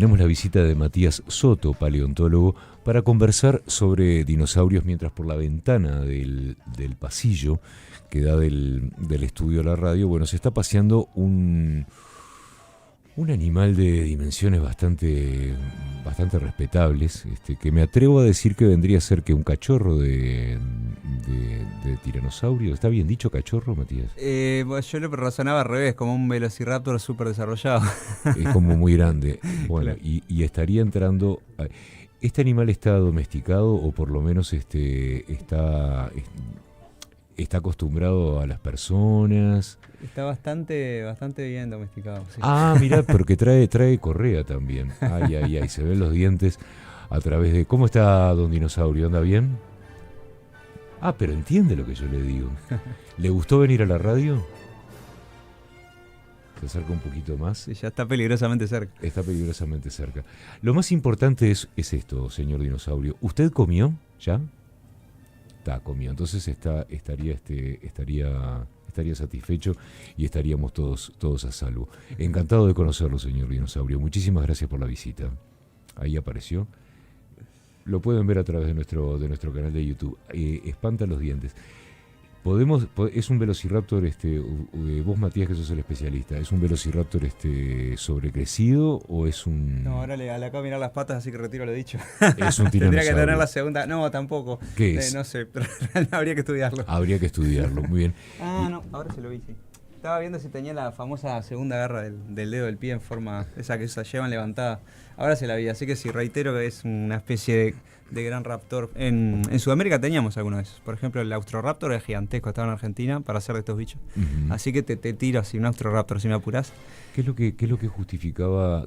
Tenemos la visita de Matías Soto, paleontólogo, para conversar sobre dinosaurios mientras por la ventana del pasillo que da del estudio a la radio, bueno, se está paseando un animal de dimensiones bastante respetables, que me atrevo a decir que vendría a ser que un cachorro de tiranosaurio. ¿Está bien dicho cachorro, Matías? Bueno, yo lo razonaba al revés, como un velociraptor súper desarrollado. Es como muy grande. Bueno, Claro. y estaría entrando... ¿Este animal está domesticado o por lo menos está acostumbrado a las personas? Está bastante bien domesticado, sí. Ah, mirá, porque trae correa también. Ay, ay, ay, se ven los dientes a través de... ¿Cómo está don Dinosaurio? ¿Anda bien? Ah, pero entiende lo que yo le digo. ¿Le gustó venir a la radio? Se acerca un poquito más. Sí, ya está peligrosamente cerca. Está peligrosamente cerca. Lo más importante es esto, señor Dinosaurio. ¿Usted comió ya? Comió. Entonces estaría satisfecho y estaríamos todos a salvo. Encantado de conocerlo, señor Dinosaurio. Muchísimas gracias por la visita. Ahí apareció. Lo pueden ver a través de nuestro canal de YouTube. Espanta los dientes. Es un velociraptor, vos, Matías, que sos el especialista, ¿es un velociraptor sobrecrecido o es un... No, ahora le acabo de mirar las patas, así que retiro lo dicho. Es un tiranosaurio? Tendría que tener la segunda. No, tampoco. ¿Qué es? No sé, pero habría que estudiarlo. Habría que estudiarlo, muy bien. No, ahora se lo vi, sí. Estaba viendo si tenía la famosa segunda garra del dedo del pie en forma, esa que se llevan levantada. Ahora se la vi, así que sí, reitero que es una especie de gran raptor. En Sudamérica teníamos algunos de esos. Por ejemplo, el Austroraptor es gigantesco, estaba en Argentina para hacer de estos bichos. Uh-huh. Así que te tiro así, un Austroraptor, si me apurás. ¿Qué es lo que justificaba?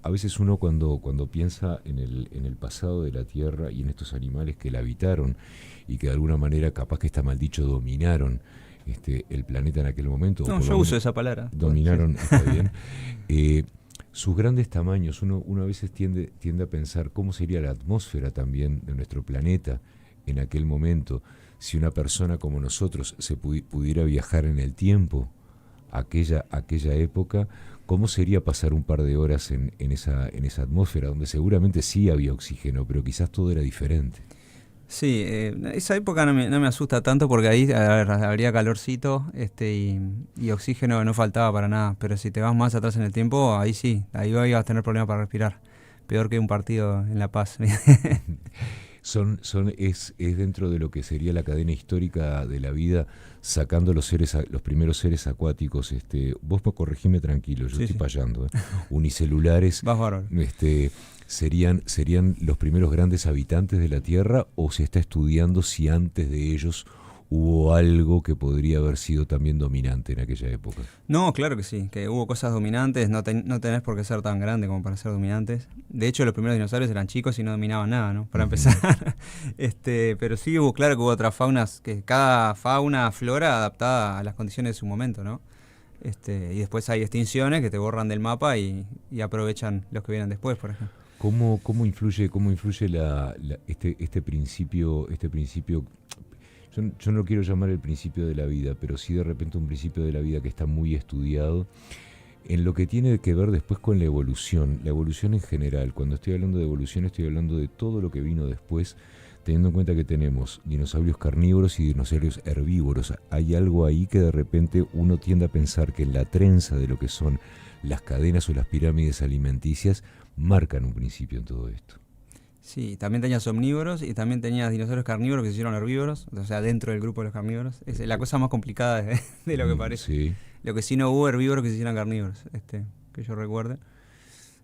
A veces uno cuando piensa en el pasado de la Tierra y en estos animales que la habitaron y que de alguna manera, capaz que está mal dicho, dominaron el planeta en aquel momento. No, yo uso esa palabra. Dominaron, Sí. está bien. Sus grandes tamaños, uno a veces tiende a pensar cómo sería la atmósfera también de nuestro planeta en aquel momento, si una persona como nosotros se pudiera viajar en el tiempo, aquella época, cómo sería pasar un par de horas en esa atmósfera, donde seguramente sí había oxígeno, pero quizás todo era diferente. Sí, esa época no me asusta tanto porque ahí habría calorcito y oxígeno no faltaba para nada. Pero si te vas más atrás en el tiempo, ahí sí, ahí vas a tener problemas para respirar. Peor que un partido en La Paz. Es dentro de lo que sería la cadena histórica de la vida, sacando los primeros seres acuáticos. Vos corregime tranquilo, yo Sí, estoy sí. payando. Unicelulares. Vas bárbaro. ¿Serían los primeros grandes habitantes de la Tierra, o se está estudiando si antes de ellos hubo algo que podría haber sido también dominante en aquella época? No, claro que sí, que hubo cosas dominantes, no tenés por qué ser tan grande como para ser dominantes. De hecho, los primeros dinosaurios eran chicos y no dominaban nada, ¿no? Para empezar. Pero sí claro que hubo otras faunas, que cada fauna, flora adaptada a las condiciones de su momento, ¿no? Y después hay extinciones que te borran del mapa y aprovechan los que vienen después, por ejemplo. ¿Cómo influye este principio? Yo no lo quiero llamar el principio de la vida, pero sí de repente un principio de la vida que está muy estudiado en lo que tiene que ver después con la evolución en general. Cuando estoy hablando de evolución, estoy hablando de todo lo que vino después, teniendo en cuenta que tenemos dinosaurios carnívoros y dinosaurios herbívoros. Hay algo ahí que de repente uno tiende a pensar que en la trenza de lo que son las cadenas o las pirámides alimenticias marcan un principio en todo esto. Sí, también tenías omnívoros y también tenías dinosaurios carnívoros que se hicieron herbívoros, o sea, dentro del grupo de los carnívoros. Es la cosa más complicada de lo que parece. Sí. Lo que sí no hubo herbívoros que se hicieran carnívoros, que yo recuerde.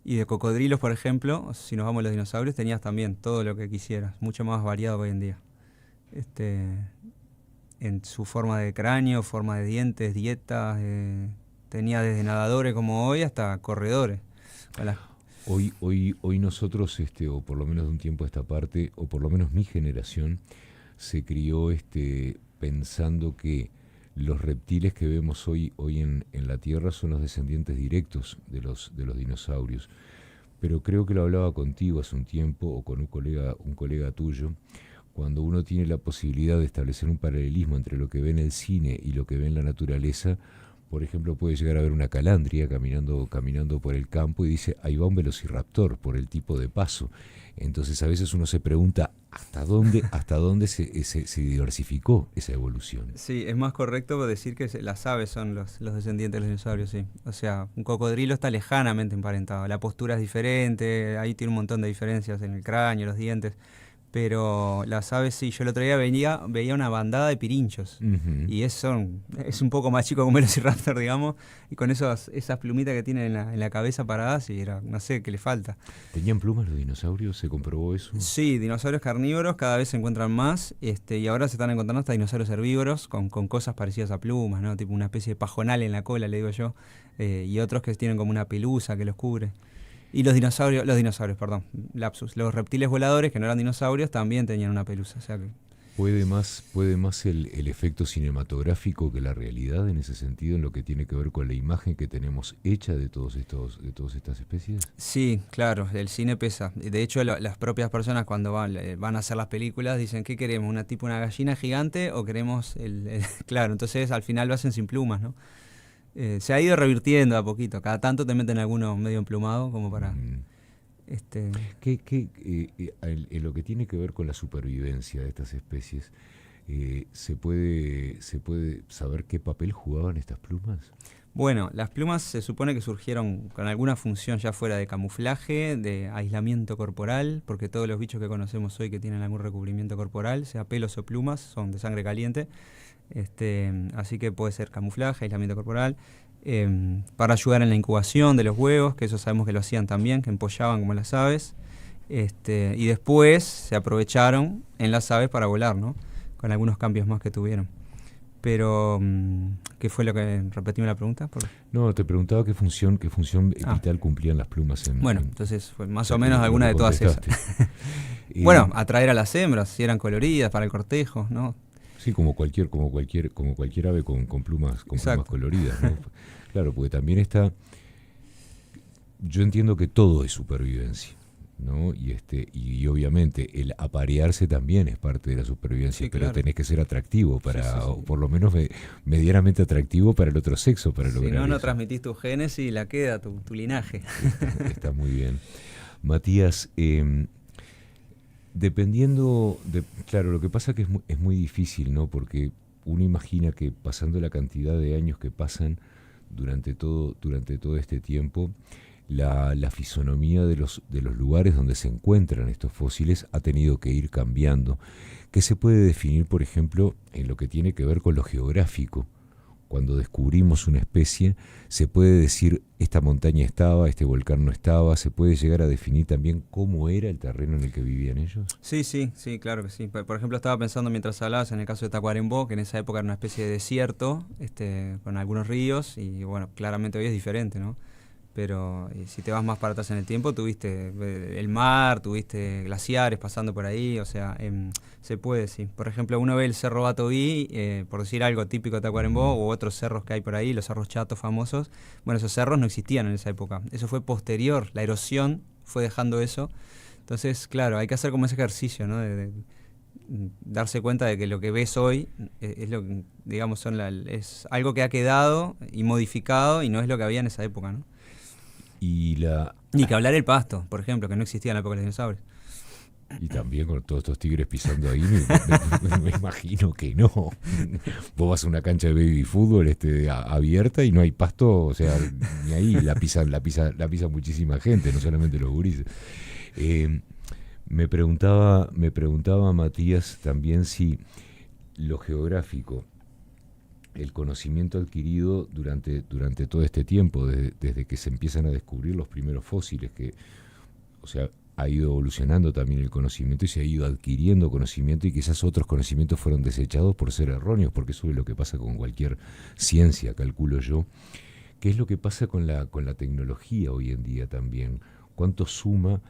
Y de cocodrilos, por ejemplo, si nos vamos a los dinosaurios, tenías también todo lo que quisieras, mucho más variado que hoy en día. En su forma de cráneo, forma de dientes, dietas, tenía desde nadadores como hoy hasta corredores. Hoy nosotros, o por lo menos de un tiempo a esta parte, o por lo menos mi generación, se crió pensando que los reptiles que vemos hoy en la Tierra son los descendientes directos de los dinosaurios. Pero creo que lo hablaba contigo hace un tiempo, o con un colega tuyo, cuando uno tiene la posibilidad de establecer un paralelismo entre lo que ve en el cine y lo que ve en la naturaleza, por ejemplo, puede llegar a ver una calandria caminando por el campo y dice, ahí va un velociraptor por el tipo de paso. Entonces a veces uno se pregunta hasta dónde se diversificó esa evolución. Sí, es más correcto decir que las aves son los descendientes de los dinosaurios, sí. O sea, un cocodrilo está lejanamente emparentado. La postura es diferente, ahí tiene un montón de diferencias en el cráneo, los dientes. Pero las aves sí, yo el otro día veía una bandada de pirinchos. Uh-huh. Y es un poco más chico que un velociraptor, digamos. Y con esas plumitas que tienen en la cabeza paradas, y no sé qué le falta. ¿Tenían plumas los dinosaurios? ¿Se comprobó eso? Sí, dinosaurios carnívoros cada vez se encuentran más. Y ahora se están encontrando hasta dinosaurios herbívoros con cosas parecidas a plumas, ¿no? Tipo una especie de pajonal en la cola, le digo yo. Y otros que tienen como una pelusa que los cubre. Y los dinosaurios, perdón, lapsus. Los reptiles voladores, que no eran dinosaurios, también tenían una pelusa. O sea que... ¿Puede más el efecto cinematográfico que la realidad en ese sentido, en lo que tiene que ver con la imagen que tenemos hecha de todas estas especies? Sí, claro, el cine pesa. De hecho, las propias personas cuando van a hacer las películas dicen, ¿qué queremos? ¿Una gallina gigante o queremos Claro, entonces al final lo hacen sin plumas, ¿no? Se ha ido revirtiendo a poquito. Cada tanto te meten alguno medio emplumado como para... En lo que tiene que ver con la supervivencia de estas especies, ¿se puede saber qué papel jugaban estas plumas? Bueno, las plumas se supone que surgieron con alguna función ya fuera de camuflaje, de aislamiento corporal, porque todos los bichos que conocemos hoy que tienen algún recubrimiento corporal, sea pelos o plumas, son de sangre caliente. Así que puede ser camuflaje, aislamiento corporal, para ayudar en la incubación de los huevos, que eso sabemos que lo hacían también, que empollaban como las aves, y después se aprovecharon en las aves para volar, ¿no? Con algunos cambios más que tuvieron. Pero, ¿qué fue lo que... Repetime la pregunta? No, te preguntaba qué función vital cumplían las plumas en... Bueno, entonces fue más o menos alguna de todas esas. Bueno, atraer a las hembras, si eran coloridas para el cortejo, ¿no? Sí, como cualquier ave con plumas coloridas, ¿no? Claro, porque también está... Yo entiendo que todo es supervivencia, ¿no? Y obviamente el aparearse también es parte de la supervivencia, sí, pero claro, tenés que ser atractivo o por lo menos medianamente atractivo para el otro sexo, para lograr eso. Si no transmitís tus genes y la queda tu linaje. Está muy bien. Matías, claro, lo que pasa que es muy difícil, ¿no? Porque uno imagina que pasando la cantidad de años que pasan durante todo este tiempo, la fisonomía de los lugares donde se encuentran estos fósiles ha tenido que ir cambiando. ¿Qué se puede definir, por ejemplo, en lo que tiene que ver con lo geográfico? Cuando descubrimos una especie, se puede decir esta montaña estaba, este volcán no estaba, se puede llegar a definir también cómo era el terreno en el que vivían ellos. Sí, claro que sí. Por ejemplo, estaba pensando mientras hablabas en el caso de Tacuarembó, que en esa época era una especie de desierto, con algunos ríos, y bueno, claramente hoy es diferente, ¿no? Pero si te vas más para atrás en el tiempo, tuviste el mar, tuviste glaciares pasando por ahí, o sea, se puede, sí. Por ejemplo, uno ve el Cerro Batoí, por decir algo típico de Tacuarembó, u otros cerros que hay por ahí, los cerros chatos famosos. Bueno, esos cerros no existían en esa época, eso fue posterior, la erosión fue dejando eso. Entonces, claro, hay que hacer como ese ejercicio, ¿no? De darse cuenta de que lo que ves hoy es lo que, digamos, es algo que ha quedado y modificado y no es lo que había en esa época, ¿no? Ni que hablar el pasto, por ejemplo, que no existía en la época de los dinosaurios. Y también con todos estos tigres pisando ahí, me imagino que no. Vos vas a una cancha de baby fútbol abierta y no hay pasto, o sea, ni ahí la pisa muchísima gente, no solamente los gurises. Me preguntaba Matías también si lo geográfico, el conocimiento adquirido durante todo este tiempo, desde que se empiezan a descubrir los primeros fósiles, que, o sea, ha ido evolucionando también el conocimiento y se ha ido adquiriendo conocimiento, y quizás otros conocimientos fueron desechados por ser erróneos, porque eso es lo que pasa con cualquier ciencia, calculo yo. ¿Qué es lo que pasa con la tecnología hoy en día también? ¿Cuánto suma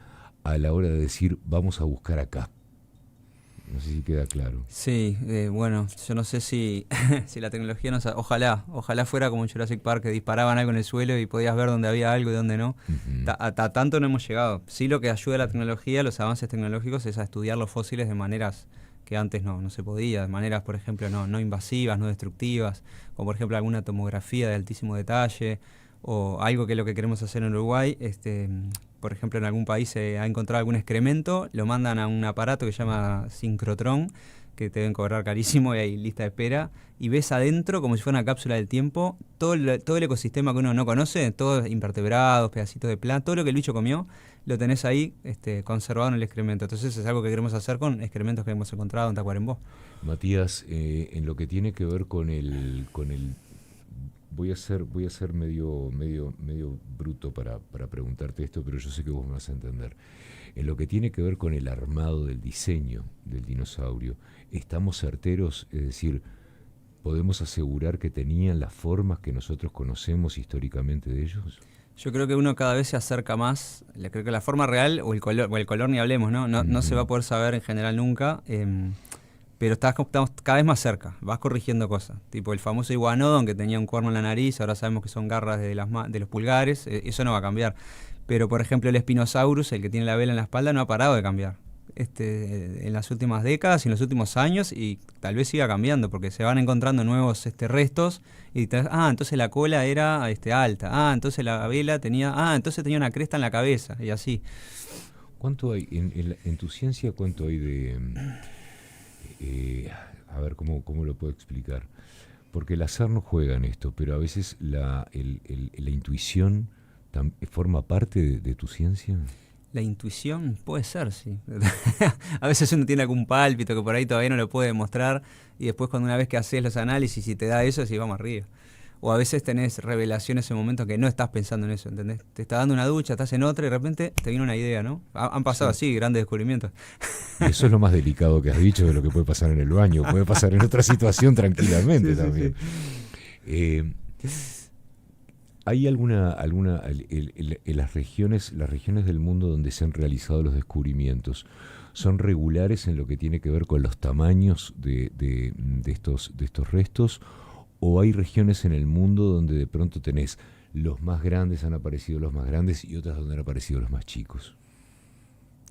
a la hora de decir, vamos a buscar acá? No sé si queda claro. Sí, bueno, yo no sé si la tecnología ojalá fuera como en Jurassic Park, que disparaban algo en el suelo y podías ver dónde había algo y dónde no. Uh-huh. A tanto no hemos llegado. Sí, lo que ayuda a la tecnología, los avances tecnológicos, es a estudiar los fósiles de maneras que antes no se podía, de maneras, por ejemplo, no invasivas, no destructivas, como por ejemplo alguna tomografía de altísimo detalle, o algo que es lo que queremos hacer en Uruguay. Por ejemplo, en algún país se ha encontrado algún excremento, lo mandan a un aparato que se llama sincrotrón, que te deben cobrar carísimo y hay lista de espera, y ves adentro, como si fuera una cápsula del tiempo, todo el ecosistema que uno no conoce, todos invertebrados, pedacitos de planta, todo lo que el bicho comió, lo tenés ahí conservado en el excremento. Entonces es algo que queremos hacer con excrementos que hemos encontrado en Tacuarembó. Matías, en lo que tiene que ver con el voy a ser medio bruto para preguntarte esto, pero yo sé que vos me vas a entender. En lo que tiene que ver con el armado del diseño del dinosaurio, ¿estamos certeros? Es decir, ¿podemos asegurar que tenían las formas que nosotros conocemos históricamente de ellos? Yo creo que uno cada vez se acerca más. Creo que la forma real, o el color ni hablemos, no se va a poder saber en general nunca, pero estamos cada vez más cerca, vas corrigiendo cosas. Tipo el famoso iguanodon que tenía un cuerno en la nariz, ahora sabemos que son garras de los pulgares, eso no va a cambiar. Pero por ejemplo el Spinosaurus, el que tiene la vela en la espalda, no ha parado de cambiar. En las últimas décadas y en los últimos años, y tal vez siga cambiando porque se van encontrando nuevos restos y entonces la cola era alta, entonces la vela entonces tenía una cresta en la cabeza y así. ¿Cuánto hay en tu ciencia, cuánto hay de a ver cómo lo puedo explicar? Porque el azar no juega en esto, pero a veces la intuición forma parte de tu ciencia. La intuición puede ser, sí. A veces uno tiene algún pálpito que por ahí todavía no lo puede demostrar y después cuando una vez que haces los análisis y te da eso, sí, vamos arriba. O a veces tenés revelaciones en momentos que no estás pensando en eso, ¿entendés? Te está dando una ducha, estás en otra y de repente te viene una idea, ¿no? Han pasado así grandes descubrimientos. Y eso es lo más delicado que has dicho de lo que puede pasar en el baño. Puede pasar en otra situación tranquilamente también. Sí. ¿Hay alguna en las regiones del mundo donde se han realizado los descubrimientos, son regulares en lo que tiene que ver con los tamaños de estos restos? ¿O hay regiones en el mundo donde de pronto tenés los más grandes, han aparecido los más grandes, y otras donde han aparecido los más chicos?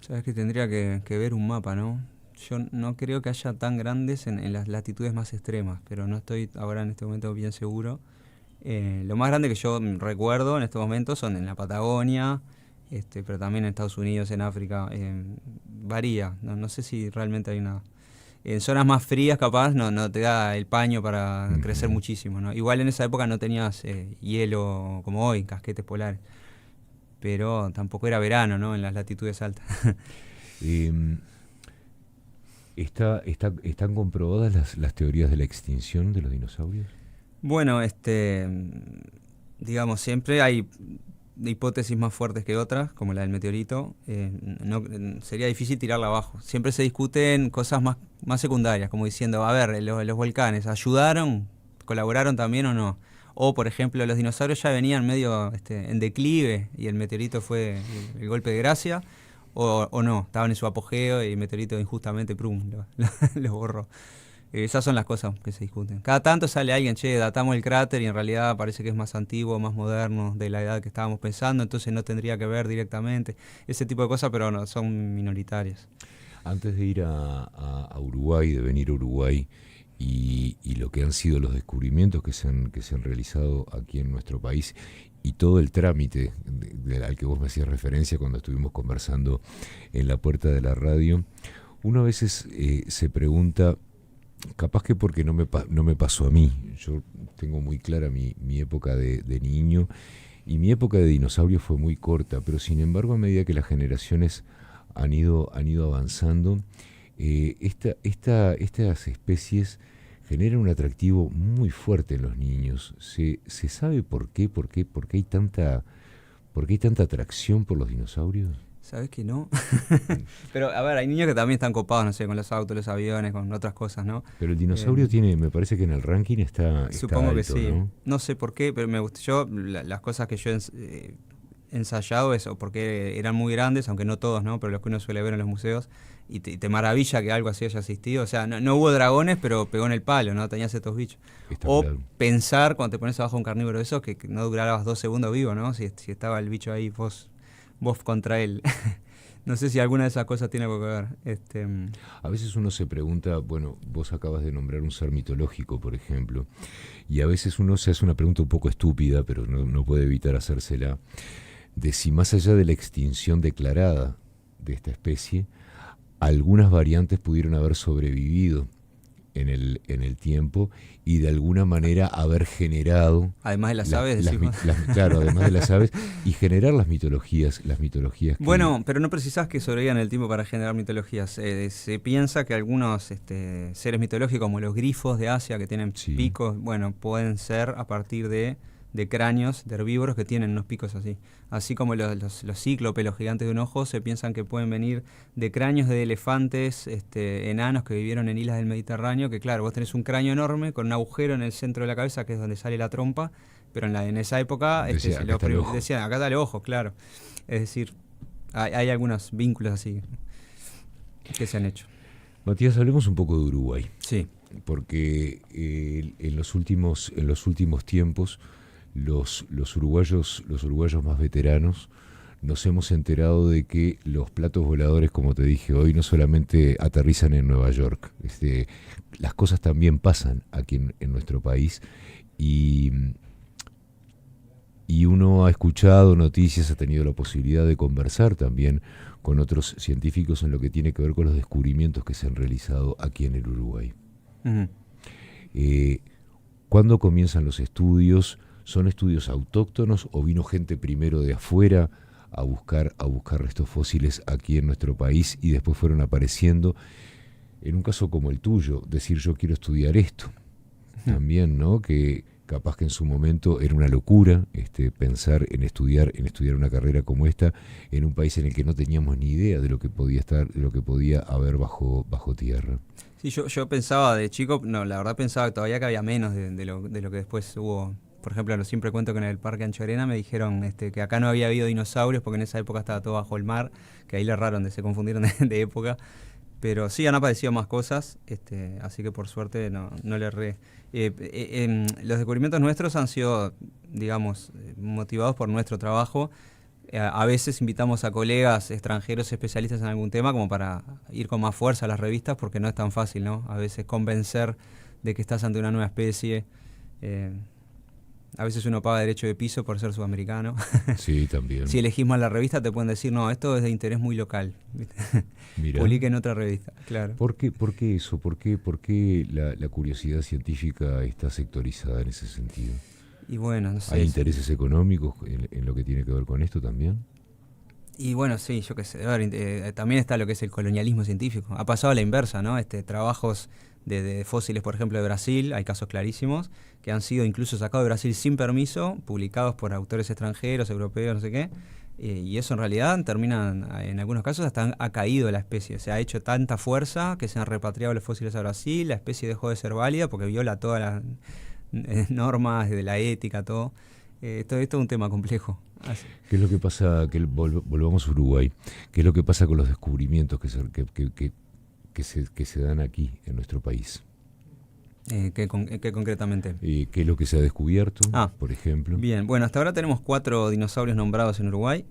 Sabes que tendría que ver un mapa, ¿no? Yo no creo que haya tan grandes en las latitudes más extremas, pero no estoy ahora en este momento bien seguro. Lo más grande que yo recuerdo en estos momentos son en la Patagonia, pero también en Estados Unidos, en África. Varía, no sé si realmente hay una... En zonas más frías capaz no te da el paño para crecer muchísimo, ¿no? Igual en esa época no tenías hielo como hoy, casquetes polares, pero tampoco era verano, ¿no? En las latitudes altas. ¿Están comprobadas las teorías de la extinción de los dinosaurios? Bueno, digamos, siempre hay hipótesis más fuertes que otras, como la del meteorito. Sería difícil tirarla abajo. Siempre se discuten cosas más secundarias, como diciendo, a ver, los volcanes, ¿ayudaron? ¿Colaboraron también o no? O, por ejemplo, los dinosaurios ya venían medio en declive y el meteorito fue el golpe de gracia, o no, estaban en su apogeo y el meteorito injustamente, los borró. Esas son las cosas que se discuten. Cada tanto sale alguien, datamos el cráter y en realidad parece que es más antiguo, más moderno, de la edad que estábamos pensando, entonces no tendría que ver directamente. Ese tipo de cosas, pero no, son minoritarias. Antes de ir a Uruguay, de venir a Uruguay, y lo que han sido los descubrimientos que se han realizado aquí en nuestro país, y todo el trámite al que vos me hacías referencia cuando estuvimos conversando en la puerta de la radio, uno a veces se pregunta, capaz que porque no me pasó a mí. Yo tengo muy clara mi época de niño, y mi época de dinosaurio fue muy corta, pero sin embargo a medida que las generaciones han ido avanzando, estas especies generan un atractivo muy fuerte en los niños. ¿Se sabe por qué hay tanta atracción por los dinosaurios? ¿Sabes que no? Pero, a ver, hay niños que también están copados, no sé, con los autos, los aviones, con otras cosas, ¿no? Pero el dinosaurio me parece que en el ranking está supongo alto, que sí. ¿no? No sé por qué, pero me gustó. Yo, las cosas que yo he ensayado, eso, porque eran muy grandes, aunque no todos, ¿no? Pero los que uno suele ver en los museos, y te maravilla que algo así haya existido. O sea, no hubo dragones, pero pegó en el palo, ¿no? Tenías estos bichos. Claro. Pensar, cuando te pones abajo un carnívoro de esos, que no durabas 2 segundos vivo, ¿no? Si estaba el bicho ahí, vos vos contra él. No sé si alguna de esas cosas tiene algo que ver. A veces uno se pregunta, bueno, vos acabas de nombrar un ser mitológico, por ejemplo, y a veces uno se hace una pregunta un poco estúpida, pero no puede evitar hacérsela, de si más allá de la extinción declarada de esta especie, algunas variantes pudieron haber sobrevivido en el tiempo y de alguna manera haber generado, además de las aves, claro, además de las aves, y generar las mitologías Bueno, pero no precisás que sobrevivan en el tiempo para generar mitologías. Se piensa que algunos seres mitológicos, como los grifos de Asia, que tienen picos, bueno, pueden ser a partir de cráneos de herbívoros que tienen unos picos así. Así como los cíclopes, los gigantes de un ojo, se piensan que pueden venir de cráneos de elefantes enanos que vivieron en islas del Mediterráneo, que claro, vos tenés un cráneo enorme con un agujero en el centro de la cabeza, que es donde sale la trompa, pero en esa época decían, acá está el ojo, claro. Es decir, hay algunos vínculos así que se han hecho. Matías, hablemos un poco de Uruguay. Sí. Porque en los últimos tiempos los uruguayos más veteranos nos hemos enterado de que los platos voladores, como te dije hoy, no solamente aterrizan en Nueva York. Las cosas también pasan aquí en nuestro país y uno ha escuchado noticias, ha tenido la posibilidad de conversar también con otros científicos en lo que tiene que ver con los descubrimientos que se han realizado aquí en el Uruguay. Uh-huh. ¿Cuándo comienzan los estudios? ¿Son estudios autóctonos o vino gente primero de afuera a buscar restos fósiles aquí en nuestro país y después fueron apareciendo? En un caso como el tuyo, decir yo quiero estudiar esto, también, ¿no? Que capaz que en su momento era una locura pensar en estudiar una carrera como esta en un país en el que no teníamos ni idea de lo que podía haber bajo tierra. Sí, yo pensaba de chico, no, la verdad pensaba que todavía que había menos de lo que después hubo. Por ejemplo, siempre cuento que en el Parque Ancho Arena me dijeron que acá no había habido dinosaurios porque en esa época estaba todo bajo el mar, que ahí le erraron, se confundieron de época. Pero sí han aparecido más cosas, así que por suerte no le erré. Los descubrimientos nuestros han sido, digamos, motivados por nuestro trabajo. A veces invitamos a colegas extranjeros especialistas en algún tema como para ir con más fuerza a las revistas, porque no es tan fácil, ¿no? A veces convencer de que estás ante una nueva especie. A veces uno paga derecho de piso por ser sudamericano. Sí, también. Si elegís mal la revista te pueden decir, no, esto es de interés muy local. Publique en otra revista, claro. ¿Por qué eso? ¿Por qué la curiosidad científica está sectorizada en ese sentido? Y bueno, no sé. ¿Hay intereses económicos en lo que tiene que ver con esto también? Y bueno, sí, yo qué sé. También está lo que es el colonialismo científico. Ha pasado a la inversa, ¿no? Trabajos de fósiles, por ejemplo, de Brasil, hay casos clarísimos, que han sido incluso sacados de Brasil sin permiso, publicados por autores extranjeros, europeos, no sé qué, y eso en realidad termina, en algunos casos, hasta ha caído la especie. Se ha hecho tanta fuerza que se han repatriado los fósiles a Brasil, la especie dejó de ser válida porque viola todas las normas de la ética, todo. Esto es un tema complejo. Así. ¿Qué es lo que pasa? Volvamos a Uruguay. ¿Qué es lo que pasa con los descubrimientos que se dan aquí en nuestro país? ¿Qué concretamente? ¿Qué es lo que se ha descubierto, por ejemplo? Bien, bueno, hasta ahora tenemos 4 dinosaurios nombrados en Uruguay: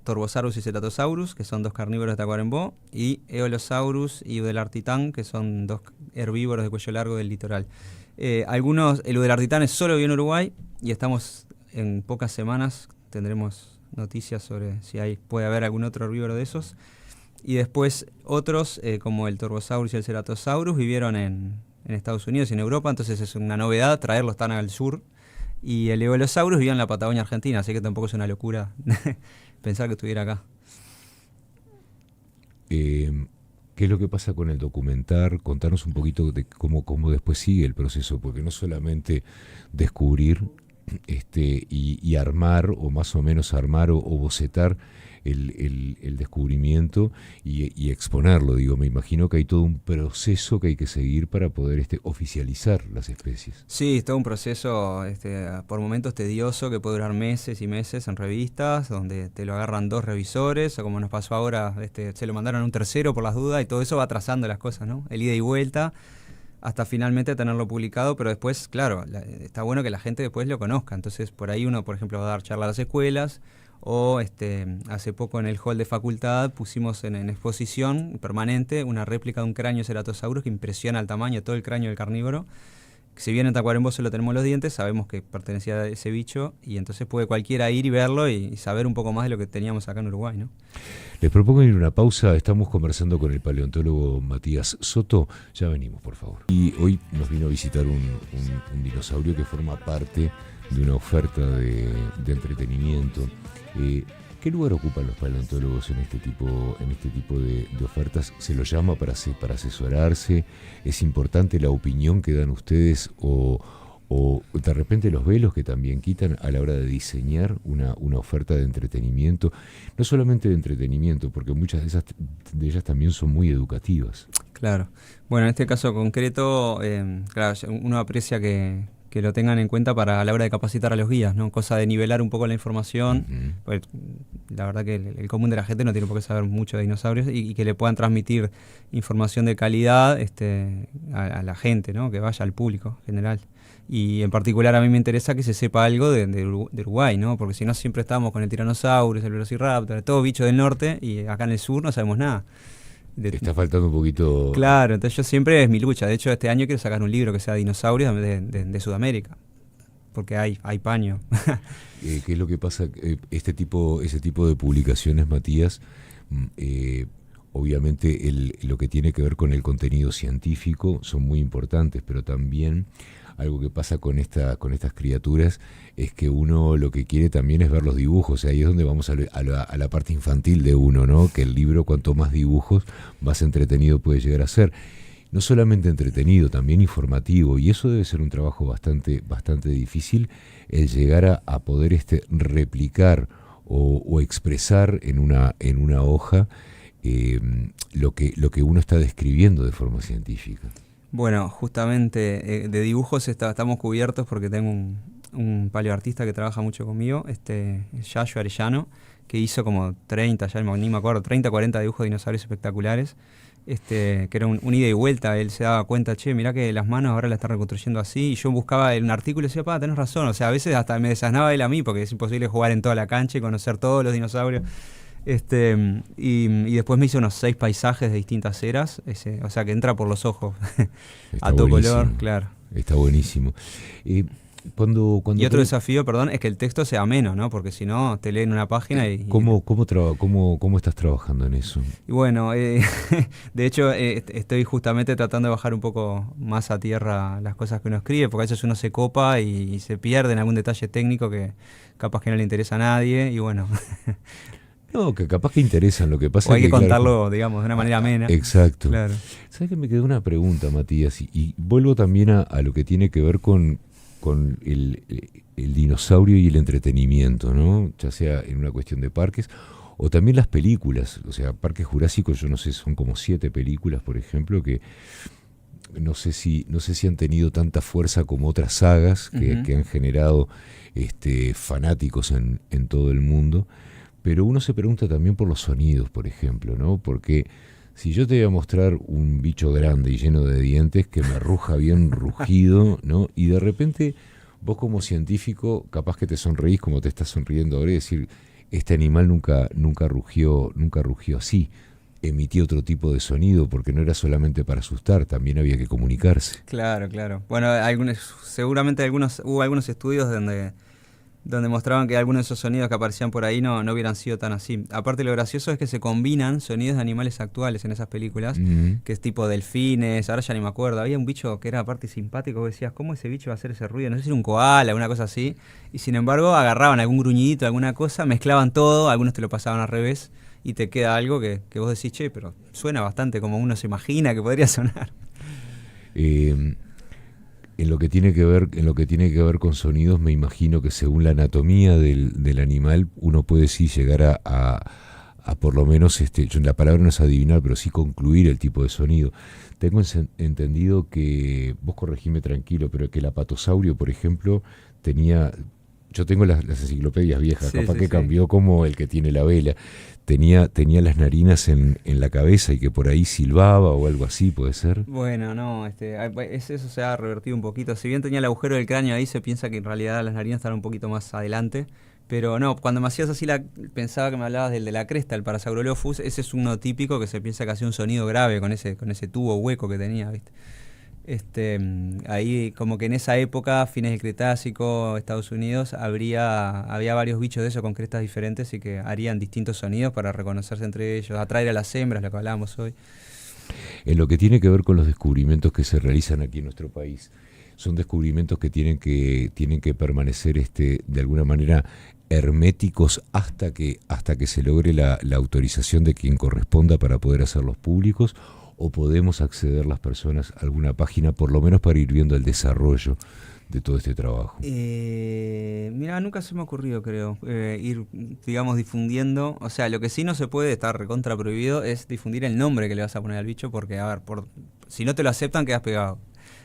Torvosaurus y Ceratosaurus, que son 2 carnívoros de Tacuarembó, y Eolosaurus y Udelartitán, que son 2 herbívoros de cuello largo del litoral. El Udelartitán es solo vive en Uruguay y estamos en pocas semanas, tendremos noticias sobre si puede haber algún otro herbívoro de esos. Y después otros, como el Torvosaurus y el Ceratosaurus, vivieron en Estados Unidos y en Europa, entonces es una novedad traerlos tan al sur. Y el Eolosaurus vivía en la Patagonia Argentina, así que tampoco es una locura pensar que estuviera acá. ¿Qué es lo que pasa con el documentar? Contarnos un poquito de cómo después sigue el proceso, porque no solamente descubrir y armar, o más o menos armar o bocetar el descubrimiento y exponerlo, digo, me imagino que hay todo un proceso que hay que seguir para poder oficializar las especies. Sí, es todo un proceso por momentos tedioso que puede durar meses y meses en revistas, donde te lo agarran 2 revisores, o como nos pasó ahora, se lo mandaron a un tercero por las dudas, y todo eso va atrasando las cosas, ¿no? El ida y vuelta, hasta finalmente tenerlo publicado, pero después, claro, está bueno que la gente después lo conozca. Entonces, por ahí uno, por ejemplo, va a dar charlas a las escuelas, O hace poco en el hall de facultad pusimos en exposición permanente una réplica de un cráneo de Ceratosaurus que impresiona el tamaño, todo el cráneo del carnívoro. Si bien en Tacuarembó solo tenemos los dientes, sabemos que pertenecía a ese bicho y entonces puede cualquiera ir y verlo y saber un poco más de lo que teníamos acá en Uruguay, ¿no? Les propongo ir a una pausa. Estamos conversando con el paleontólogo Matías Soto. Ya venimos, por favor. Y hoy nos vino a visitar un dinosaurio que forma parte de una oferta de entretenimiento. ¿Qué lugar ocupan los paleontólogos en este tipo de ofertas? ¿Se los llama para asesorarse? ¿Es importante la opinión que dan ustedes o de repente los velos que también quitan a la hora de diseñar una oferta de entretenimiento? No solamente de entretenimiento, porque muchas de ellas también son muy educativas. Claro. Bueno, en este caso concreto, claro, uno aprecia que lo tengan en cuenta para a la hora de capacitar a los guías, ¿no? Cosa de nivelar un poco la información. Uh-huh. Pues, la verdad que el común de la gente no tiene por qué saber mucho de dinosaurios y que le puedan transmitir información de calidad a la gente, ¿no? Que vaya al público en general. Y en particular a mí me interesa que se sepa algo de Uruguay, ¿no? Porque si no siempre estábamos con el tiranosaurio, el velociraptor, todo bicho del norte y acá en el sur no sabemos nada. Está faltando un poquito. Claro, entonces yo siempre es mi lucha. De hecho, este año quiero sacar un libro que sea dinosaurios de Sudamérica, porque hay paño. ¿Qué es lo que pasa? Ese tipo de publicaciones, Matías, obviamente lo que tiene que ver con el contenido científico son muy importantes, pero también algo que pasa con estas criaturas es que uno lo que quiere también es ver los dibujos. Ahí es donde vamos a la parte infantil de uno, ¿no? Que el libro, cuanto más dibujos, más entretenido puede llegar a ser. No solamente entretenido, también informativo, y eso debe ser un trabajo bastante difícil, el llegar a poder replicar o expresar en una hoja lo que uno está describiendo de forma científica. Bueno, justamente de dibujos estamos cubiertos porque tengo un paleoartista que trabaja mucho conmigo, Yayo Arellano, que hizo como 30, ya ni me acuerdo, 30, 40 dibujos de dinosaurios espectaculares, que era un ida y vuelta. Él se daba cuenta, che, mirá que las manos ahora las están reconstruyendo así, y yo buscaba un artículo y decía, tenés razón, o sea, a veces hasta me desasnaba él a mí, porque es imposible jugar en toda la cancha y conocer todos los dinosaurios. Y después me hizo unos 6 paisajes de distintas eras, o sea que entra por los ojos a todo color, claro. Está buenísimo. Cuando y otro desafío, perdón, es que el texto sea ameno, ¿no? Porque si no, te leen una página y... ¿Cómo estás trabajando en eso? Y bueno, de hecho estoy justamente tratando de bajar un poco más a tierra las cosas que uno escribe, porque a veces uno se copa y se pierde en algún detalle técnico que capaz que no le interesa a nadie, y bueno... No, que capaz que interesan, lo que pasa o hay es que contarlo, claro, digamos, de una manera amena. Exacto. Claro. ¿Sabes que me quedó una pregunta, Matías? Y vuelvo también a lo que tiene que ver con el dinosaurio y el entretenimiento, ¿no? Ya sea en una cuestión de parques o también las películas. O sea, Parque Jurásico, yo no sé, son como 7 películas, por ejemplo, que no sé si han tenido tanta fuerza como otras sagas que han generado fanáticos en todo el mundo. Pero uno se pregunta también por los sonidos, por ejemplo, ¿no? Porque si yo te voy a mostrar un bicho grande y lleno de dientes que me ruja bien rugido, ¿no? Y de repente vos como científico capaz que te sonreís como te estás sonriendo ahora y decir, este animal nunca rugió así. Emitía otro tipo de sonido porque no era solamente para asustar, también había que comunicarse. Claro. Bueno, seguramente hubo algunos estudios donde mostraban que algunos de esos sonidos que aparecían por ahí no hubieran sido tan así. Aparte, lo gracioso es que se combinan sonidos de animales actuales en esas películas, que es tipo delfines, ahora ya ni me acuerdo. Había un bicho que era aparte simpático, vos decías, ¿cómo ese bicho va a hacer ese ruido? No sé si era un koala, una cosa así. Y sin embargo, agarraban algún gruñidito, alguna cosa, mezclaban todo, algunos te lo pasaban al revés, y te queda algo que vos decís, che, pero suena bastante como uno se imagina que podría sonar. En lo que tiene que ver con sonidos, me imagino que según la anatomía del animal, uno puede sí llegar a por lo menos, la palabra no es adivinar, pero sí concluir el tipo de sonido. Tengo entendido que, vos corregime tranquilo, pero que el apatosaurio, por ejemplo, yo tengo las enciclopedias viejas, capaz que cambió como el que tiene la vela. Tenía las narinas en la cabeza y que por ahí silbaba o algo así, ¿puede ser? Bueno, no, eso se ha revertido un poquito. Si bien tenía el agujero del cráneo ahí, se piensa que en realidad las narinas están un poquito más adelante, Pero no, cuando me hacías así, pensaba que me hablabas del de la cresta, el Parasaurolophus. Ese es uno típico que se piensa que hacía un sonido grave con ese tubo hueco que tenía, ¿viste? Ahí como que en esa época, fines del Cretácico, Estados Unidos, había varios bichos de eso con crestas diferentes y que harían distintos sonidos para reconocerse entre ellos, atraer a las hembras, lo que hablábamos hoy. En lo que tiene que ver con los descubrimientos que se realizan aquí en nuestro país, son descubrimientos que tienen que permanecer de alguna manera herméticos hasta que se logre la autorización de quien corresponda para poder hacerlos públicos, o podemos acceder las personas a alguna página, por lo menos para ir viendo el desarrollo de todo este trabajo. Mira, nunca se me ha ocurrido, creo, ir, digamos, difundiendo. O sea, lo que sí no se puede, estar recontra prohibido, es difundir el nombre que le vas a poner al bicho, porque, a ver, si no te lo aceptan, quedas pegado.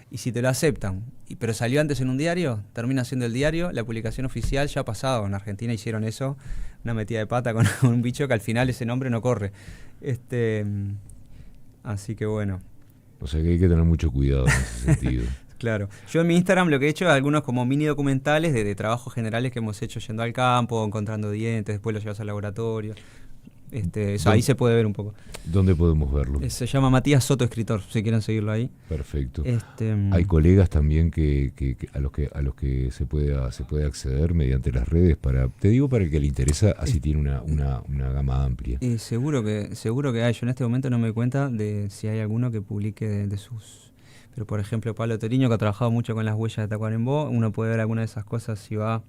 Y si te lo aceptan, pero salió antes en un diario, termina siendo el diario, la publicación oficial ya ha pasado. En Argentina hicieron eso, una metida de pata con un bicho que al final ese nombre no corre. Así que bueno. O sea que hay que tener mucho cuidado en ese sentido. Claro. Yo en mi Instagram lo que he hecho es algunos como mini documentales de trabajos generales que hemos hecho yendo al campo, encontrando dientes, después los llevas al laboratorio. Eso ahí se puede ver un poco. ¿Dónde podemos verlo? Se llama Matías Soto Escritor, si quieren seguirlo ahí. Perfecto. Hay colegas también que a los que se puede acceder mediante las redes, para el que le interesa, así tiene una gama amplia. Seguro que hay. Yo en este momento no me doy cuenta de si hay alguno que publique de sus. Pero por ejemplo, Pablo Toriño, que ha trabajado mucho con las huellas de Tacuarembó, uno puede ver alguna de esas cosas si va.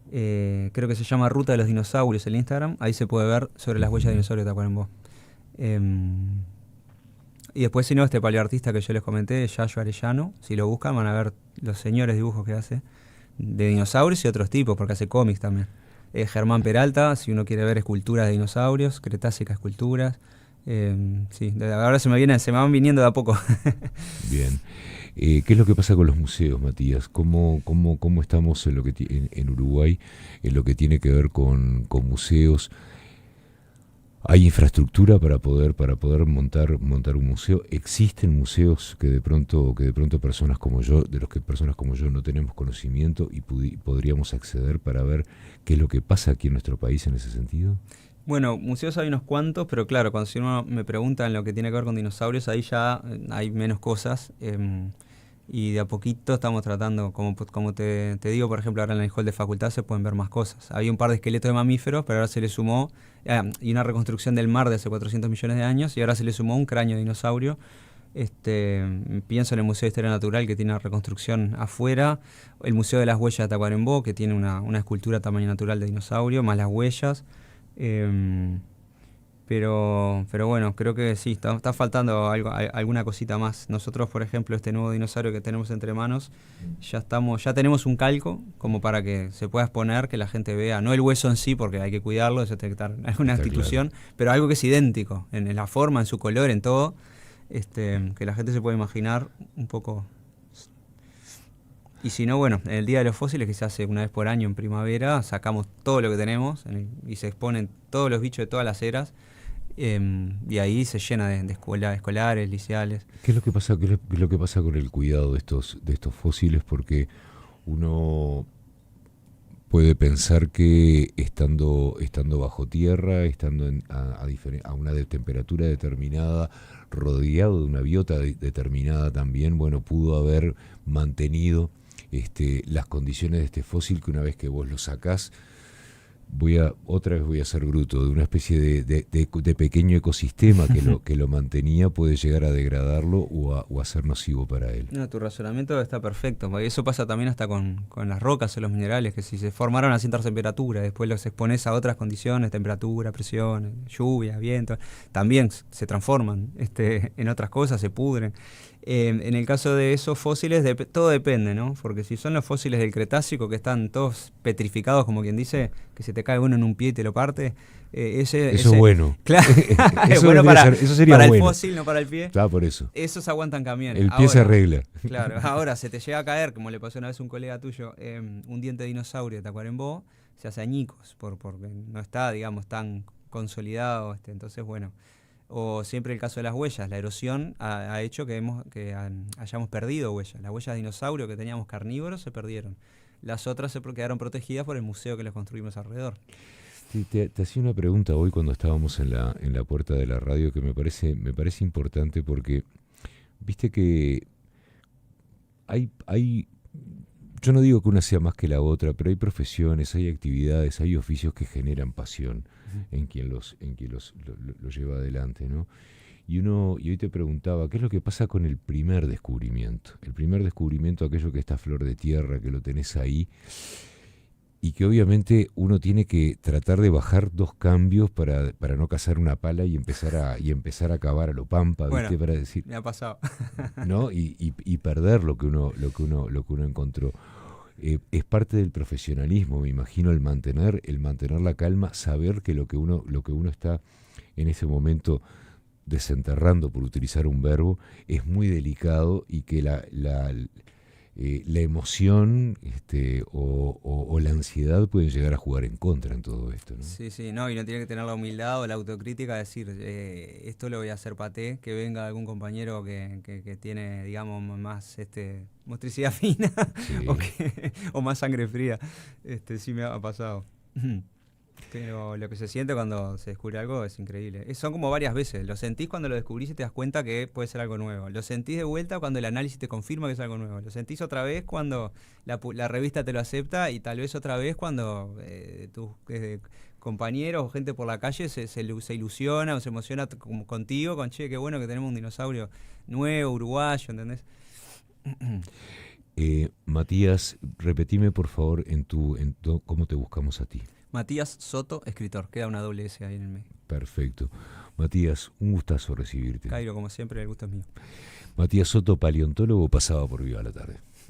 Creo que se llama Ruta de los Dinosaurios el Instagram, ahí se puede ver sobre las huellas de dinosaurios de Tacuarembó. Y después, si no, paleoartista que yo les comenté, Yayo Arellano, si lo buscan van a ver los señores dibujos que hace de dinosaurios y otros tipos, porque hace cómics también. Germán Peralta, si uno quiere ver esculturas de dinosaurios, cretácicas esculturas. Sí, ahora se me van viniendo de a poco. Bien. ¿Qué es lo que pasa con los museos, Matías? ¿Cómo estamos en Uruguay en lo que tiene que ver con museos? ¿Hay infraestructura para poder montar un museo? ¿Existen museos que de pronto personas como yo no tenemos conocimiento y podríamos acceder para ver qué es lo que pasa aquí en nuestro país en ese sentido? Bueno, museos hay unos cuantos, pero claro, cuando si uno me pregunta en lo que tiene que ver con dinosaurios, ahí ya hay menos cosas. Y de a poquito estamos tratando, como te digo, por ejemplo, ahora en el hall de facultad se pueden ver más cosas. Había un par de esqueletos de mamíferos, pero ahora se le sumó, y una reconstrucción del mar de hace 400 millones de años, y ahora se le sumó un cráneo de dinosaurio. Pienso en el Museo de Historia Natural, que tiene una reconstrucción afuera, el Museo de las Huellas de Tacuarembó, que tiene una escultura a tamaño natural de dinosaurio, más las huellas. Pero bueno, creo que sí, está faltando alguna cosita más. Nosotros, por ejemplo, este nuevo dinosaurio que tenemos entre manos, ya tenemos un calco como para que se pueda exponer, que la gente vea, no el hueso en sí, porque hay que cuidarlo, eso tiene que estar en alguna institución, claro, pero algo que es idéntico, en la forma, en su color, en todo, que la gente se pueda imaginar un poco. Y si no, bueno, en el Día de los Fósiles, que se hace una vez por año en primavera, sacamos todo lo que tenemos y se exponen todos los bichos de todas las eras. Y ahí se llena de escolares, liceales. ¿Qué es lo que pasa con el cuidado de estos fósiles? Porque uno puede pensar que estando bajo tierra, estando a una temperatura determinada, rodeado de una biota determinada también, bueno, pudo haber mantenido las condiciones de este fósil, que una vez que vos lo sacás, otra vez voy a ser bruto, de una especie de pequeño ecosistema que lo mantenía, puede llegar a degradarlo o a ser nocivo para él. No, tu razonamiento está perfecto, porque eso pasa también hasta con las rocas o los minerales, que si se formaron a ciertas temperaturas, después los expones a otras condiciones, temperatura, presión, lluvia, viento, también se transforman en otras cosas, se pudren. En el caso de esos fósiles, todo depende, ¿no? Porque si son los fósiles del Cretácico, que están todos petrificados, como quien dice, que se te cae uno en un pie y te lo parte, eso es bueno. Claro, eso bueno eso sería para bueno. El fósil, no para el pie. Claro, por eso. Esos aguantan camiones. El pie se arregla. Claro, ahora se te llega a caer, como le pasó una vez a un colega tuyo, un diente de dinosaurio de Tacuarembó, se hace añicos, porque no está, digamos, tan consolidado. Entonces, bueno. O siempre el caso de las huellas, la erosión ha hecho que hayamos perdido huellas. Las huellas de dinosaurio que teníamos carnívoros se perdieron. las otras quedaron protegidas por el museo que les construimos alrededor. Te hacía una pregunta hoy cuando estábamos en la puerta de la radio que me parece importante porque viste que hay yo no digo que una sea más que la otra, pero hay profesiones, hay actividades, hay oficios que generan pasión en quien los lleva adelante, ¿no? Y hoy te preguntaba, ¿qué es lo que pasa con el primer descubrimiento? El primer descubrimiento, aquello que está a flor de tierra, que lo tenés ahí, y que obviamente uno tiene que tratar de bajar 2 cambios para no cazar una pala y empezar a cavar a lo pampa, ¿viste? Bueno, Para decir, me ha pasado. ¿no? Y perder lo que uno encontró. Es parte del profesionalismo, me imagino, el mantener la calma, saber que lo que uno está en ese momento desenterrando, por utilizar un verbo, es muy delicado y que la emoción o la ansiedad pueden llegar a jugar en contra en todo esto, ¿no? Sí, no, y no tiene que tener la humildad o la autocrítica de decir, esto lo voy a hacer paté, que venga algún compañero que tiene, digamos, más motricidad fina Sí. o más sangre fría. Sí me ha pasado. Pero lo que se siente cuando se descubre algo es increíble. Son como varias veces. Lo sentís cuando lo descubrís y te das cuenta que puede ser algo nuevo. Lo sentís de vuelta cuando el análisis te confirma que es algo nuevo. Lo sentís otra vez cuando la revista te lo acepta y tal vez otra vez cuando tus compañeros o gente por la calle se ilusiona o se emociona contigo, con che, qué bueno que tenemos un dinosaurio nuevo, uruguayo, ¿entendés? Matías, repetime por favor cómo te buscamos a ti. Matías Soto, escritor. Queda una doble S ahí en el medio. Perfecto. Matías, un gustazo recibirte. Cairo, como siempre, el gusto es mío. Matías Soto, paleontólogo, pasaba por Viva la Tarde.